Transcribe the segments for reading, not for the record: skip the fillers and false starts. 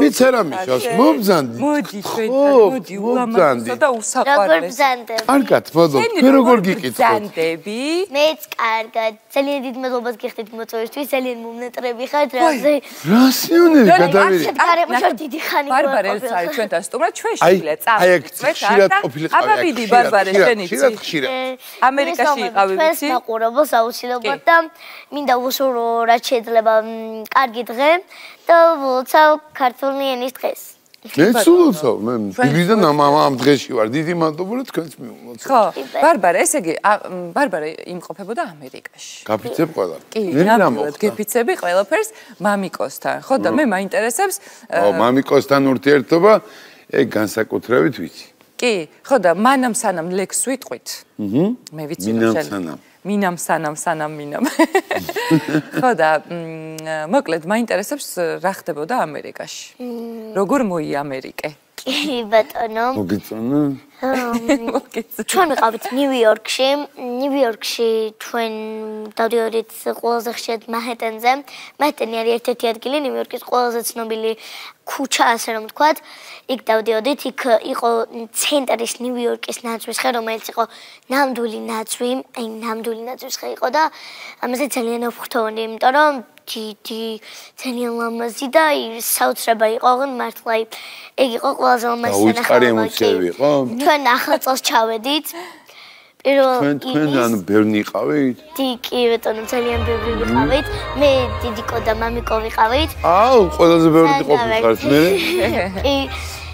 Იცერა მიშას მობზანდი. მოდი ჩვენთან, მოდი ულამაზესა და უსაყვარლესი. კარგად, მოდო. მე როგორ გიკითხოთ? ბზანდები? მეც კარგად. ძალიან დიდ მადლობას გიხდით მოწვევისთვის, ძალიან მომნატრები ხართ რაზე. რა სიუნები გადავირი. გარემოში დიდი ხანი ბარბარე ეს არის ჩვენთან სტუმრად, ჩვენ შიგლე წავ. აი, ხშირად ყოფილიყავი. აბა ვიდი ბარბარე შენი ცი. ხშირად. ამერიკაში იყავი ვიცი? ეს მაყურებელს აუცილებლად და მინდა უშურო რაც შეიძლება კარგი დღე და ვლოცავ ქართული ენის დღეს. მე სულოცავ, მე დილიდან ამ დღეში ვარ. დიდი მადლობა თქვენს მიულოცავ. ხო, ბარბარე, ესე იგი, ბარბარე იმყოფებოდა ამერიკაში. გაფიცებ ყველა. კი, ნამდვილად გეფიცები ყველაფერს მამიკოსთან. ხო და მე მაინტერესებს მამიკოსთან ურთიერთობა ეგ განსაკუთრებით ვიცი. კი, ხო და მანამ სანამ ლექს ვიტყვით. მე ვიცი მინამ სანამ მინამ. ხო და მოკლედ მაინტერესებს რა ხდებოდა ამერიკაში. როგორ მოიამერიკე? კი ბატონო. მოგიწონა? ჩვენ ვიყავით ნიუ-იორკში. ნიუ-იორკში ჩვენ დავდიოდით ყველაზე ხშირად მანჰეტენზე. მანჰეტენი არის ერთ-ერთი ადგილი ნიუ-იორკის ყველაზე ცნობილი ქუჩა, ასე რომ ვთქვათ. იქ დავდიოდით, იქ იყო ცენტრის ნიუ-იორკის ნაცვის ხე, რომელიც იყო ნამდვილი ნაცვი, აი ნამდვილი ნაცვის ხე იყო და ამაზე ძალიან ვხვდოვდი, იმიტომ რომ დიდი ძალიან ლამაზი და საოცრება იყო, მართლა ეგ იყო ყველაზე ლამაზი სანახავი. ჩვენ ახალ წელს ჩავედით. თქვენ ანუ ბევრი იყავით? კი, ბატონო, ძალიან ბევრი ვიყავით. მე დიდიკო და მამიკო ვიყავით. აუ, ყველაზე ბევრი ყოფილიყავით მე. კი.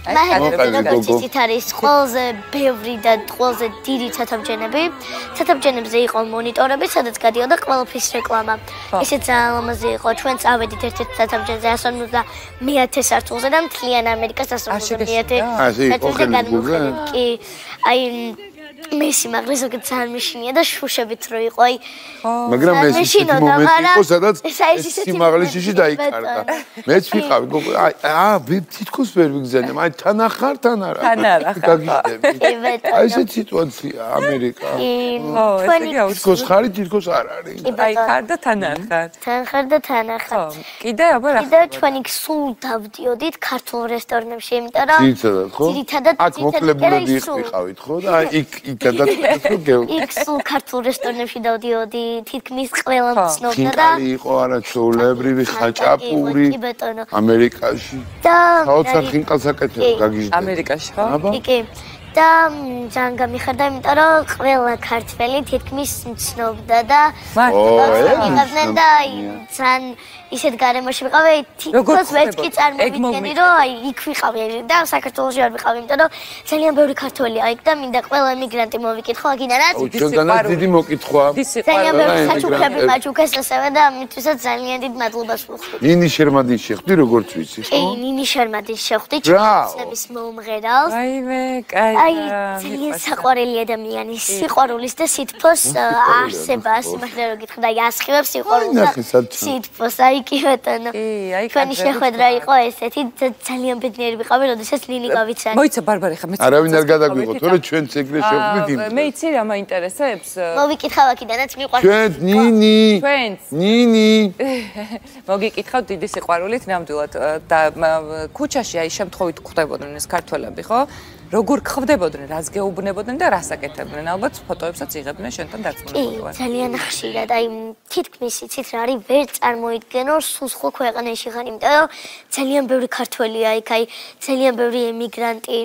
მაგალითად, არის ყველაზე ბევრი და ყველაზე დიდი ცათამბჯენები. ცათამბჯენებზე იყო მონიტორები, სადაც გადიოდა ყველაფრის რეკლამა. ისე ძალიან ლამაზი იყო. ჩვენ წავედით ერთ-ერთ ცათამბჯენზე 150 სართულზე და მთლიან ამერიკას 150. ასე იყო ხელმიგუზე? კი. აი მე სიმაღლე ზოგადად ძალიან მეშინია და შუშებით რო იყო აი მაგრამ ეს ისეთი მომენტი იყო სადაც სიმაღლე შიში დაიკარგა მეც ვიყავი აი თითქოს ვერ ვიგზავნე აი თან ახარ თან არა გაგიჟდები აი ეს სიტუაცია ამერიკა თითქოს ხარი თითქოს არ არის აი ხარ და თან ახარ თან ხარ და თან ახარ კიდე აბა რა კიდე ჩვენ იქ სულ დავდიოდით ქართულ რესტორნებში იმიტომ რომ ძირითადად აქ მოკლებულები იყავით ხო და აი იქ იქ სულ ქართულ რესტორნებში დავდიოდი თითქმის ყველა ცნობდა და იყო არაჩვეულებრივი ხაჭაპური ამერიკაში და საოცარ ხინკალს აკეთებ გაგიჟდები ამერიკაში ხო? კი და ძალიან გამიხარდა, იმიტომ რომ ყველა ქართველი თითქმის ცნობდა და იღებდნენ და ძალიან ისეთ გარემოში ვიყავი, თითქოს ვერც კი წარმოვიდგენი, რომ იქ ვიყავი და საქართველოში არ ვიყავი, იმიტომ რომ ძალიან ბევრი ქართველი აიქ და მინდა ყველა ემიგრანტი მოვიკითხო აქედანაც. ჩვენგანაც დიდი მოკითხვა. ძალიან ბევრი საჩუქრები მაჩუქეს ასევე და ამითვისაც ძალიან დიდ მადლობას ვუხდი. ნინი შერმადის შეხვდი, როგორც ვიცი, ხო? კი, ნინი შერმადის შეხვდი, ჩვენების მომღერალს. აიმე, კაი. აი, ძალიან საყვარელი ადამიანი, სიყვარულის და სითბოს არსებას, იმართლა რომ გითხრა, აი, ასხივებს სიყვარულს და სითბოს, აი, კი ბატონო. ჩვენი შეხვედრა იყო ესეთი, ძალიან ბედნიერი ვიყავი, როდესაც ნინი გავიცანი. მოიცა ბარბარე, ხა მეც არავინ არ გადაგვიღო, თორე ჩვენც ეგრე შევხვდით იმ. მე იცი რა მაინტერესებს? მოვიკითხავ აქედანაც მიყვარს. ჩვენც ნინი. ჩვენც. ნინი. მოგიკითხავ დიდი სიყვარულით ნამდვილად და ქუჩაში აი შემთხვევით ხვდებოდნენ ეს ქართველები, ხო? როგორ ხვდებოდნენ, რას გეუბნებოდნენ და რას აკეთებდნენ? ალბათ ფოტოებსაც იღებდნენ შენთან დაწმუნებული ვარ. კი, ძალიან ხშირად, აი თითქმის იცით რა არის, ვერ წარმოიდგენო სულ სხვა ქვეყანაში ხარ, იმიტომ რომ ძალიან ბევრი ქართველია იქ, აი ძალიან ბევრი ემიგრანტი,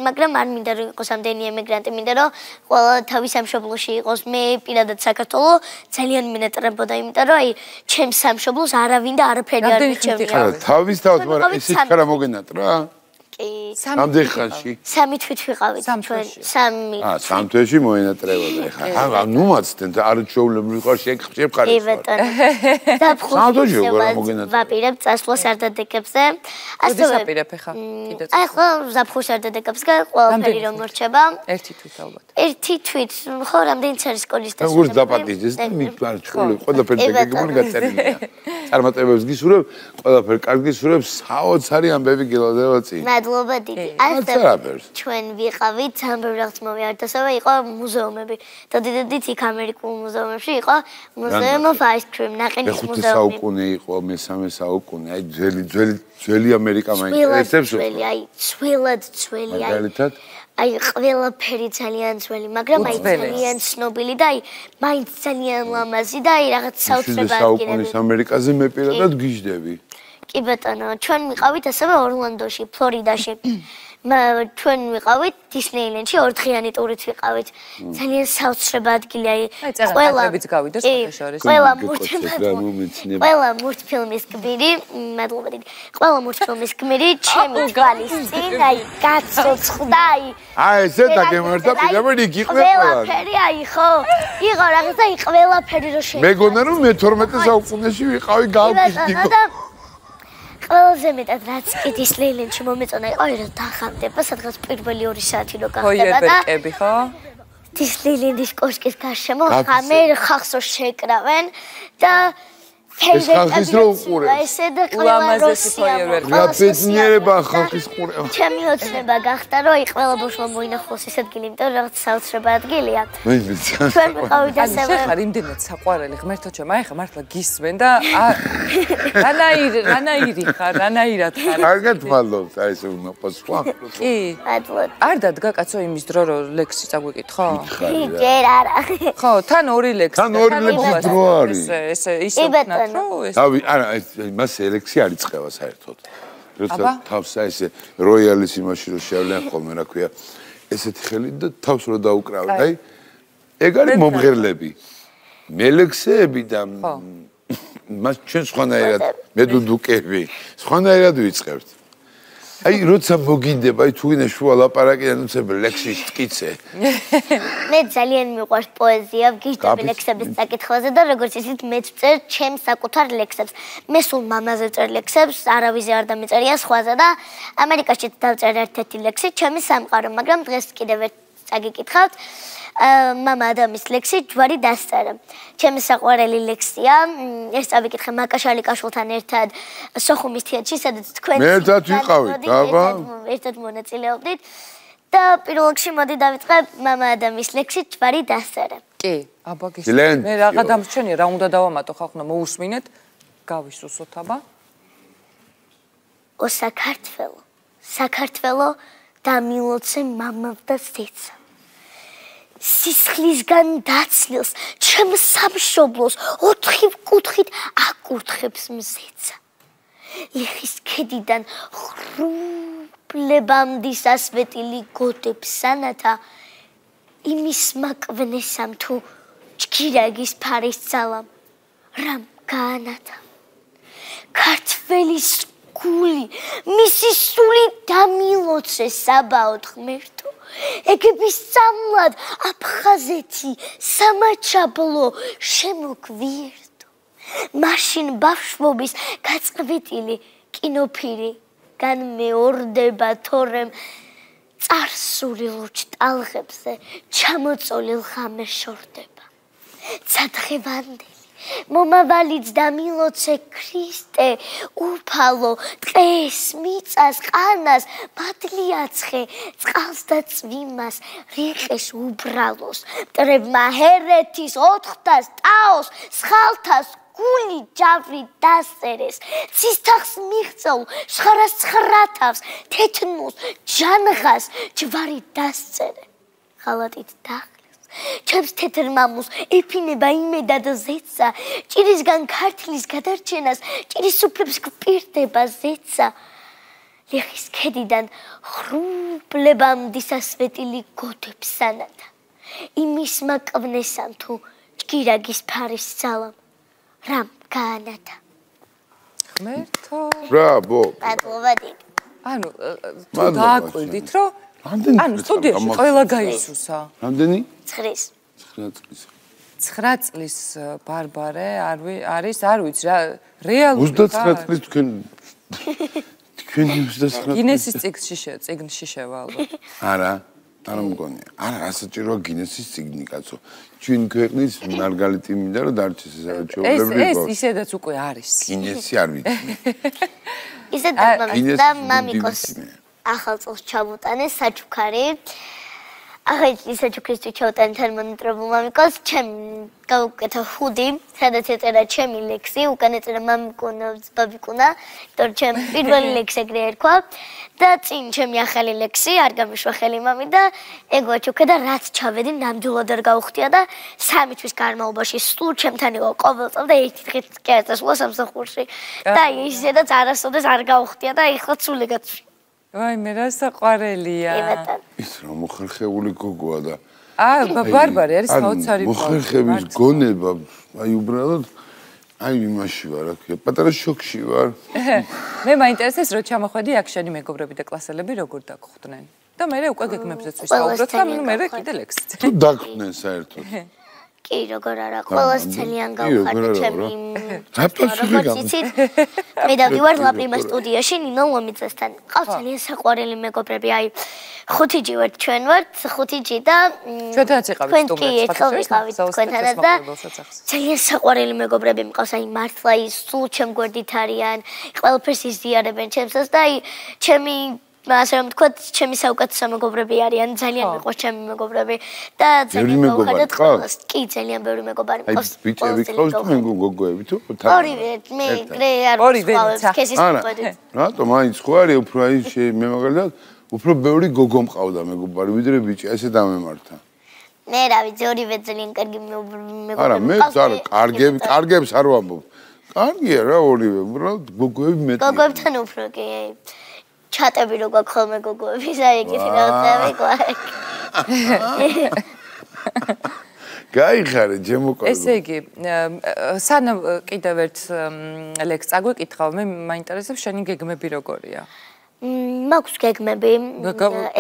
მაგრამ არ მინდა რომ იყოს ამდენი ემიგრანტი, მინდა რომ ყველა თავის სამშობლოში იყოს. მე პირადად საქართველოს ძალიან მინეტრებოდა, იმიტომ რომ აი ჩემს სამშობლოს არავინ და არაფერი არ მიჩვენია. თავის, მაგრამ ესეც ხარ მოგენატრა? Ამდენ ხანში? 3 თვით ვიყავით ჩვენ. 3. სამ თვეში მოენატრებოდა ეხლა. ნუ მაცდენ და არ ჩვეულებრივ ვიყავ შეგხარ. კი ბატონო. ზაფხულში ვაპირებ წასვლას არდადეკებზე. ასევე ვაპირებ ეხლა კიდე. ახლა ზაფხულში არდადეკებზე ყველაფერი რომ მორჩება. 1 თვით ალბათ. 1 თვით, ხო, რამდენიც არის სკოლის დასრულება. როგორ დაპატიჟეს და მიფარ ჩვეული ყველაფერი დაგეგმული გაწერილია. წარმატებებს გისურვებ, ყველაფერი კარგი გისურვებ, საოცარი ამბები გელოდება წინ. მადლობა დიდი. ასე ჩვენ ვიყავით, ძალიან ბევრი რაღაც მოვიარეთ, ასევე იყო მუზეუმები. დადიდით იქ ამერიკულ მუზეუმებში იყო Museum of Ice Cream, ნაყინის მუზეუმი. მე საუკუნე იყო, მე-3 საუკუნე, აი ძველი ამერიკა მაინტერესებს. ძველი, აი ძველი, აი. აი ყველაფერი ძალიან ძველი, მაგრამ აი ძალიან ცნობილი და აი მაინც ძალიან ლამაზი და აი რაღაც საოცრება ადგილები. საუკუნის ამერიკაზე მე პირადად გიждები. კი ბატონო, ჩვენ ვიყავით ასევე ორლანდოში, ფლორიდაში. ჩვენ ვიყავით დისნეილენდში 2 დღიანი ტურით ვიყავით. ძალიან საოცრება ადგილი, აი ყველაფერიც გავიდეს ხოშორის. ყველა მულტფილმის გმირი, მადლობა დიდი. ყველა მულტფილმის გმირი ჩემი თვალის წინ, აი გაცოცხლდა, აი ესე დაგემართა პირდაპირ იქ იყო ყველაფერი, აი ხო? იყო რაღაცა, აი ყველაფერი რო შეიძლება. მეგონა რომ მე 12 საუკუნეში ვიყავი გავგიშდიკო. ყველაზე მეტად რაც კი დისნეილენდში მომეწონა იყო რომ დახამდება სადღაც პირველი 2 საათი რო გახდება და ფოიერვერკები ხო? დისნეილენდის კოშკის გარშემო ხამე ხახს რო შეკრავენ და ხახის რო უყურებს. ესე და ულამაზესი ფოიერვერკი. რა ბედნიერება ხახის ყურება. ჩემი ოცნება გახდა რომ აი ყველა ბავშვმა მოინახოს ეს ადგილი, იმიტომ რომ რაღაც საოცრება ადგილია. ჩვენ ვიყავით ასევე. ხარ იმდენად საყვარელი ღმერთო ჩემ, აი ხა მართლა გისმენ და რანაირი ხარ, რანაირად ხარ. კარგად მადლობთ, აი ესე უნდა პასუხა. კი. მადლობთ. არ დადგაკაცო იმის დრო რომ ლექსი წაგვიკითხო? ჯერ არა. ხო, თან 2 ლექსი. თან 2 ლექსი დრო არის. ესე ისე თავი არა მას ელექსი არ იწყება საერთოდ. როცა თავს ესე როიალის იმაში რო შეავლენ ხოლმე რა ქვია ესეთი ხელი და თავს რო დაუკრავენ აი ეგ არის მომღერლები მელექსეები და მას ჩვენ სხვანაირად მედუდუკები სხვანაირად ვიწყებთ აი როცა მოგინდება აი თუ ვინე შუა ლაპარაკიდან უცებ ლექსის ტკიცე მე ძალიან მიყვარს პოეზია ვგიჟდები ლექსების საკითხებზე და როგორც ისიც მეც ვწერ ჩემს საკუთარ ლექსებს მე სულ მამაზე წერ ლექსებს არავის არ დამეწერია სხვაზე და ამერიკაშიც დავწერ ერთ-ერთი ლექსი ჩემი სამყარო მაგრამ დღეს კიდევ ერთ წაგიკითხავთ მამა ადამიანის ლექსი ჯვარი დასწერა. ჩემი საყვარელი ლექსია. ეს წავიკითხე მაკაშალი კაშულთან ერთად სოხუმის თეატრში, სადაც თქვენ ერთად ვიყავით, აბა. ერთად მონაწილეობდით. და პირველ რიგში მოდი დავიწყებ მამა ადამიანის ლექსი ჯვარი დასწერა. კი, აბა გისმენთ. მე რაღა დამრჩენია, რა უნდა დავამატო ხალხმა მოусმინეთ. გავისუსოთ აბა. ო საქართველო. საქართველო დამილოცე მამავდა სეცა. სისხლისგან დაცლილს ჩემ სამშობლოს 4 კუთხით აკურთხებს მზეცა ლიხის ქედიდან ლებამდის ასვეტილი გოდებს სანათა იმის მაკვნესამ თუ ჭკირაგის ფარის ძალამ რამ გაანათა ქართველის გული მისი სული დამილოცე საბაოდ ღმერთო ეგების სამლად აფხაზეთი სამაჩაბლო შემოგვიერთო მაშინ ბავშვობის გაწყვეტილი კინოფირი განმეორდება თორემ წარსული ლუჩ ტალღებზე ჩამოწოლილ ხამე შორდება ცადღევანდელი მომავალიც დამილოცე ქრისტე უფალო ტყეს მიწას ყანას მადლიაცხე წყალს და წვიმას რიყეს უბრალოს მტრებმა ჰერეთის ოთხთას ტაოს სხალთას გული ჯავრი დასერეს ცისთახს მიღწეულ შხარას ცხრათავს თეთნოს ჯანღას ჯვარი დასწერე ხალატით დაღლეს ჩემს თეთრ მამუს ეფინება იმედად ზეცა ჭირისგან ქართლის გადარჩენას ჭირის სუფლებს გვპირდება ზეცა ლეხის ქედიდან ხრუბლებამდე სასვეტილი გოდებს სანათა იმის მაკვნესამ თუ ჭკირაგის ფარის ძალამ რამ გაანათა ღმერთო ბრაბო მადლობადი ანუ თუ დააკვირდით რომ ანუ სტუდიაში ყველა გაისუსა რამდენი 9 წლის ბარბარე არის არ ვიცი რა რეალური 29 წლის თქვენი 29 გინესის წიგნში შევალ არა არ მგონია არა ასაჭიროა გინესის წიგნი კაცო ჩვენ ქვეყნის მარგალიტი მინდა რომ დარჩეს ეს არაჩვეულებრივი ეს ისედაც უკვე არის გინესი არ ვიცი ისედაც და მამიკოს ახალ წელს ჩამოტანეს საჩუქარი ახლა საჩუქრისთვის ჩავტანე თერმონიტრებულ მამიკოს ჩემ გავუკეთა ხუდი სადაც ეწერა ჩემი ლექსი უკან ეწერა მამიკონა ბაბიკონა თორ ჩემ პირველი ლექსი ეგრე ერქვა და წინ ჩემი ახალი ლექსი არ გამიშვა ხელი მამი და ეგ ვაჩუქე და რაც ჩავედი ნამდვილად არ გავხდია და 3 თვის განმავლობაში სულ ჩემთან იყო ყოველ წელს და ერთი დღით კი არ წასულა სამსახურში და ისედაც არასოდეს არ გავხდია და ეხლა სული გაწვი ვაი მე რა საყვარელია ის რა მოხერხეული გოგოა და ბარბარე არის საოცარი მოხერხების გონება აი უბრალოდ აი იმაში ვარ აქ პატარა შოქში ვარ მე მაინტერესებს რომ ჩამოხვედი აქ შენი მეგობრები და კლასელები როგორ დაგხვდნენ და მე უკვე გეგმებზეც ვისაუბროთ და მე კიდე ლექსიც თუ დაგხვდნენ საერთოდ კი როგორ არა ყველას ძალიან გავხარდა ჩემი მე დავდივარ ლაპრიმა სტუდიაში ნინო ლომიძესთან ყავს ძალიან საყვარელი მეგობრები აი 5 ჯი ვართ ჩვენ ვართ 5 ჯი და ჩვენთანაც იყავით თქვენთანაც და ძალიან საყვარელი მეგობრები მყავს აი მართლა ის სულ ჩემ გვერდით არიან ყველაფერს იზიარებენ ჩემსას და აი ჩემი ასე რომ თქვა ჩემი საუკეთესო მეგობრები არიან ძალიან მიყვარს ჩემი მეგობრები და ძალიან გავხარდეთ ყველას კი ძალიან ბევრი მეგობარი მყავს აი ბიჭები ყავს თუ მე გოგოები თუ ორივე მე გრე არ ვყავს ქესის მეგობრები რატო მაინც ხო არის უფრო აი მე მაგალითად უფრო ბევრი გოგო მყავდა მეგობარი ვიდრე ბიჭი ესე დამემართა მე რა ვიცი ორივე ძალიან კარგი მეგობრები არა მე არა კარგებს არ ვამბობ კარგია რა ორივე უბრალოდ გოგოები მეტი გოგოებთან უფრო კი ჩატები რო გაქვს ხოლმე გოგოების აი ეგეთი რაღაცები გვაქვს გაიხარე ჩემო კარგი ესე იგი სანამ კიდევ ერთ ლექს წაგვეკითხავ მე მაინტერესებს შენი გეგმები როგორია მაქვს გეგმები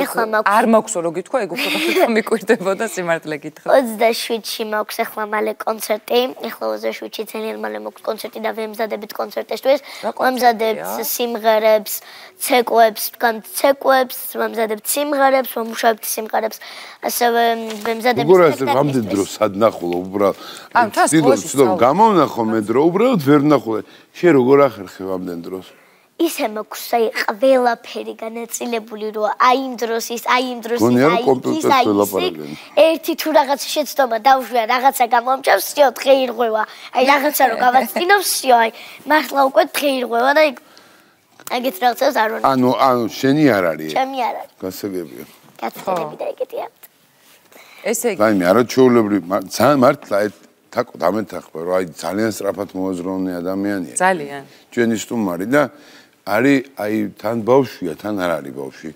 ეხლა მაქვს არ მაქვს რო გითქვა ეგ უფრო მიკვირდებოდა სიმართლე გითხრა 27-ში მაქვს ეხლა მალე კონცერტი ეხლა 27-ში ძალიან მალე მაქვს კონცერტი და ვემზადებით კონცერტისთვის ვემზადებთ სიმღერებს ცეკვებს განცეკვებს ვემზადებთ სიმღერებს ვამუშავებთ სიმღერებს ასევე ვემზადებით სპექტაკლებს რამდენი დრო სადნახულო უბრალოდ ცდილობ გამოვნახო მე დრო უბრალოდ ვერ ნახულე შენ როგორ ახერხებ ამდენ დროს ისე მაქვს აი ყველაფერი განაწილებული რომ აი იმ დროს ის აი იმ დროს ის აი ერთი თუ რაღაცა შეცდომა დავშვია რაღაცა გამომჭავს всё დღე ირღვევა აი რაღაცა რო გავაცდინო всё აი მართლა უკვე დღე ირღვევა და ეგეთ რაღაცას არ ვარ ანუ შენი არ არის ჩემი არ არის გასაგებია გასაგები და ეგეთია ესე იგი აი მე არაჩვეულებრივი მართლა თაკო დამეთახვა რომ აი ძალიან სწრაფად მოაზროვნე ადამიანია ძალიან ჩვენი სტუმარი და არის აი თან ბავშვია, თან არ არის ბავშვი.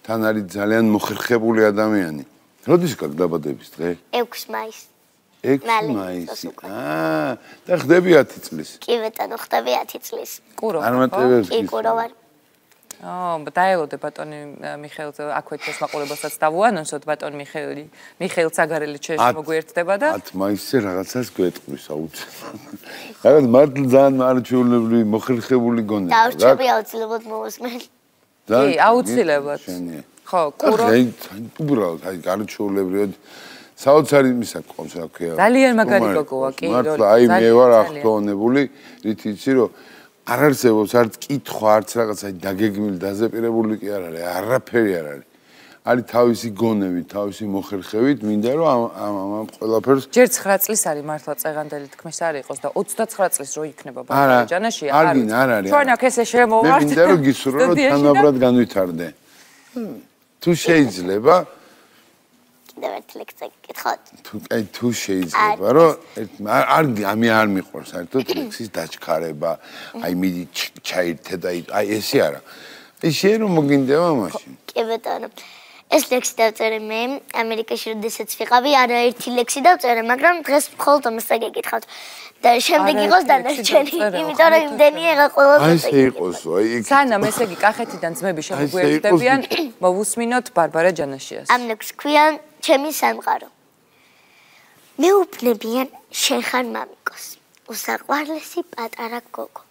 თან არის ძალიან მოხერხებული ადამიანი. როდის გაქვს დაბადების დღე? 6 მაისს. 6 მაისი. და ხდები 10 წლის. კი ბატონო, ხდები 10 წლის. კურო. არ მარტივებს. კი, კურო ვარ. დაელოდე ბატონი მიხეილ აქვეთ ეს მაყურებელსაც დავუანონსოთ ბატონი მიხეილ ცაგარელი ჩვენში მოგვიერთდება და 10 მაისზე რაღაცას გვეტყვის აუცილებლად. რაღაც მართლა ძალიან მარჩეულებრივი მოხერხებული გონება. დავჭები აუცილებლად მოვასმენ. კი, აუცილებლად. ხო, კურო. უბრალოდ აი გარჩეულებრივად საოცარი იმისა ყავს რა ქვია. ძალიან მაგარი გოგოა, კი, მართლა აი მე ვარ ახტონებული, რითი იცი რომ არ არსებობს არც კითხვა, არც რაღაცა დაგეგმილი, დაზეპირებული კი არ არის, არაფერი არ არის. არის თავისი გონებით, თავისი მოხერხებით, მინდა რომ ამ ყველაფერს ჯერ 9 წლის არის მართლა წეღანდელი თქმის არ იყოს და 29 წლის რო იქნება ბარბარეჯანაში არ არის. ჩვენ აქ ესე შემოვართ. მე მინდა რომ გისურვო რომ თანაბრად განვითარდე. თუ შეიძლება კიდევ ერთი ლექცია გითხოთ. თუ შეიძლება რომ არ მიყვარს საერთოდ ლექსის დაჩქარება, აი მიდი ჩაირთე და აი ესე არა. ეს შენ რომ მოგინდება მაშინ. კი ბატონო. ეს ლექსი დავწერე მე ამერიკაში როდესაც ვიყავი, არაერთი ლექსი დავწერე, მაგრამ დღეს მხოლოდ ამასა გეკითხავთ. და შემდეგ იყოს დანარჩენი, იმიტომ რომ იმდენი ეგა ყველას აი ესე იყოს, აი სანამ ესე იგი კახეთიდან ძმები შემოგვიერთდებიან, მოვუსმინოთ ბარბარე ჯანაშიას. ამ ლექსს ქვიან ჩემი სამყარო. მეუბნებიან შენ ხარ მამიკოს, უსაყვარლესი პატარა გოგო.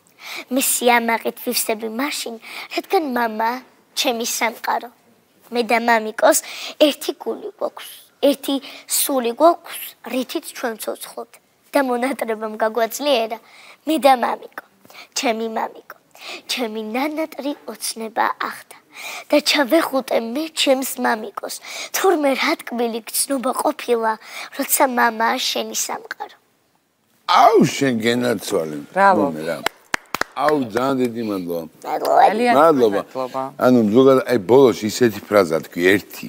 მისი ამაყით ვივსები მაშინ, რადგან მამა ჩემი სამყარო. მე და მამიკოს ერთი გული გვაქვს, ერთი სული გვაქვს, რითიც ჩვენ ცოცხლობთ. და მონატრებამ გაგვაძლიერა მე და მამიკო, ჩემი მამიკო, ჩემი ნანატრი ოცნება ახდა. და ჩავეხუტე მე ჩემს მამიკოს, თურმე რა ტკბილი გცნობა ყოფილა, როცა მამაა შენი სამყარო. აუ შენ გენაცვალე. ბრავო. აუ ძალიან დიდი მადლობა. მადლობა. ანუ ზოგადად აი ბოლოს ისეთი ფრაზა თქვი ერთი.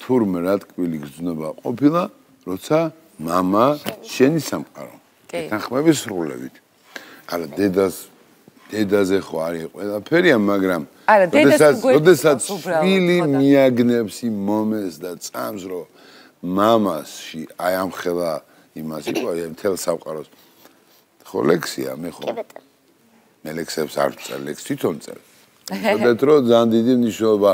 თურმე რა ტკბილი გცნობა ყოფილა, როცა მამა შენი სამყარო. თანხმების სრულებით. არა დედაზე ხო არის ყველაფერია, მაგრამ როდესაც შვილი მიაგნებს იმ მომენტს და წამს რომ მამასში აი ამ ხელა იმას იყო აი მთელ სამყაროს. ხო ლექსია მე ხო. მე ლექსებს არ ვწერ, ლექს თვითონ წერ. მოდეთ რომ ძალიან დიდი მნიშვნელობა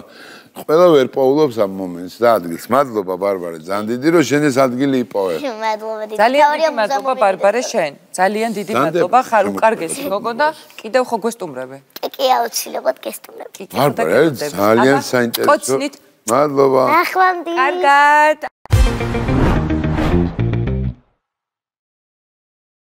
ყველა ვერ პოულობს ამ მომენტს და ადგილს. მადლობა ბარბარე, ძალიან დიდი რომ შენ ეს ადგილი იპოვე. მადლობა დიდი. ძალიან დიდი მადლობა ბარბარე შენ. ძალიან დიდი მადლობა ხარ უკარგესი გოგო და კიდევ ხო გვესტუმრები. კი აუცილებლად გესტუმრებ. ბარბარე ძალიან საინტერესო. მადლობა. ნახვამდის. კარგად.